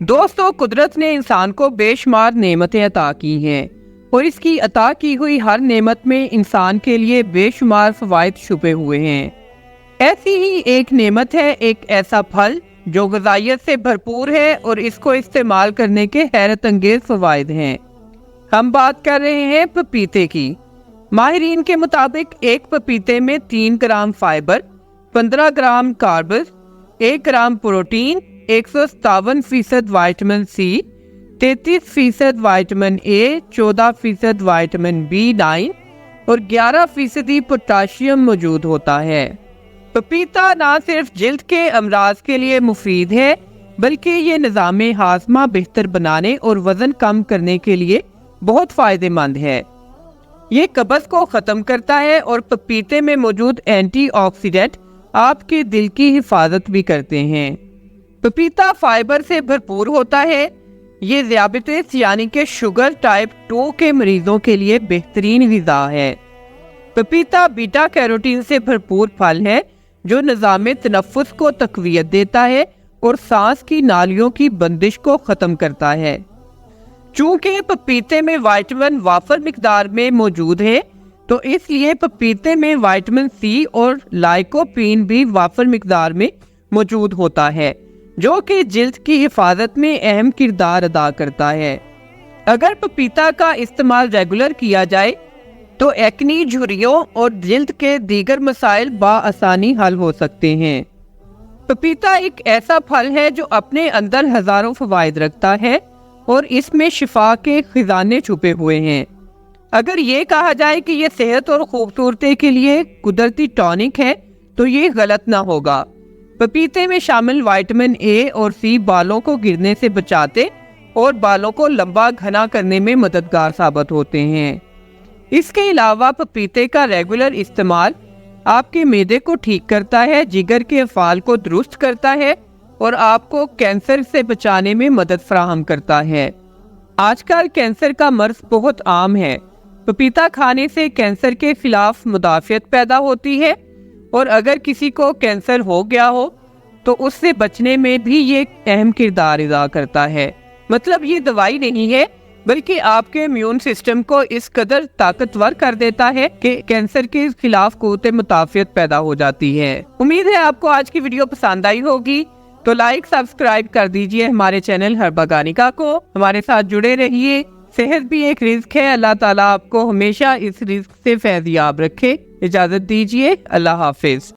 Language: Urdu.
دوستو، قدرت نے انسان کو بے شمار نعمتیں عطا کی ہیں اور اس کی عطا کی ہوئی ہر نعمت میں انسان کے لیے بے شمار فوائد چھپے ہوئے ہیں۔ ایسی ہی ایک نعمت ہے ایک ایسا پھل جو غذائیت سے بھرپور ہے اور اس کو استعمال کرنے کے حیرت انگیز فوائد ہیں۔ ہم بات کر رہے ہیں پپیتے کی۔ ماہرین کے مطابق ایک پپیتے میں 3 gram fibre, 15 gram carbs, 1 gram protein, 157% vitamin C, 33% vitamin A, 14% vitamin B9 اور 11% پوٹاشیم موجود ہوتا ہے۔ پپیتا نہ صرف جلد کے امراض کے لیے مفید ہے بلکہ یہ نظام ہاضمہ بہتر بنانے اور وزن کم کرنے کے لیے بہت فائدہ مند ہے۔ یہ قبض کو ختم کرتا ہے اور پپیتے میں موجود اینٹی آکسیڈنٹ آپ کے دل کی حفاظت بھی کرتے ہیں۔ پپیتا فائبر سے بھرپور ہوتا ہے۔ یہ ذیابیطس یعنی کہ شوگر ٹائپ 2 کے مریضوں کے لیے بہترین غذا ہے۔ پپیتا بیٹا کیروٹین سے بھرپور پھل ہے جو نظام تنفس کو تقویت دیتا ہے اور سانس کی نالیوں کی بندش کو ختم کرتا ہے۔ چونکہ پپیتے میں وائٹامن وافر مقدار میں موجود ہے تو اس لیے پپیتے میں وائٹامن سی اور لائکوپین بھی وافر مقدار میں موجود ہوتا ہے جو کہ جلد کی حفاظت میں اہم کردار ادا کرتا ہے۔ اگر پپیتا کا استعمال ریگولر کیا جائے تو ایکنی، جھریوں اور جلد کے دیگر مسائل بآسانی حل ہو سکتے ہیں۔ پپیتا ایک ایسا پھل ہے جو اپنے اندر ہزاروں فوائد رکھتا ہے اور اس میں شفا کے خزانے چھپے ہوئے ہیں۔ اگر یہ کہا جائے کہ یہ صحت اور خوبصورتی کے لیے قدرتی ٹونک ہے تو یہ غلط نہ ہوگا۔ پپیتے میں شامل وائٹامن اے اور سی بالوں کو گرنے سے بچاتے اور بالوں کو لمبا گھنا کرنے میں مددگار ثابت ہوتے ہیں۔ اس کے علاوہ پپیتے کا ریگولر استعمال آپ کے معدے کو ٹھیک کرتا ہے، جگر کے افعال کو درست کرتا ہے اور آپ کو کینسر سے بچانے میں مدد فراہم کرتا ہے۔ آج کل کینسر کا مرض بہت عام ہے۔ پپیتا کھانے سے کینسر کے خلاف مدافعت پیدا ہوتی ہے اور اگر کسی کو کینسر ہو گیا ہو تو اس سے بچنے میں بھی یہ اہم کردار ادا کرتا ہے۔ مطلب یہ دوائی نہیں ہے بلکہ آپ کے امیون سسٹم کو اس قدر طاقتور کر دیتا ہے کہ کینسر کے خلاف قوت مدافعت پیدا ہو جاتی ہے۔ امید ہے آپ کو آج کی ویڈیو پسند آئی ہوگی تو لائک سبسکرائب کر دیجئے ہمارے چینل ہرباگانیکا کو۔ ہمارے ساتھ جڑے رہیے۔ صحت بھی ایک رزق ہے، اللہ تعالیٰ آپ کو ہمیشہ اس رزق سے فیض یاب رکھے۔ اجازت دیجئے، اللہ حافظ۔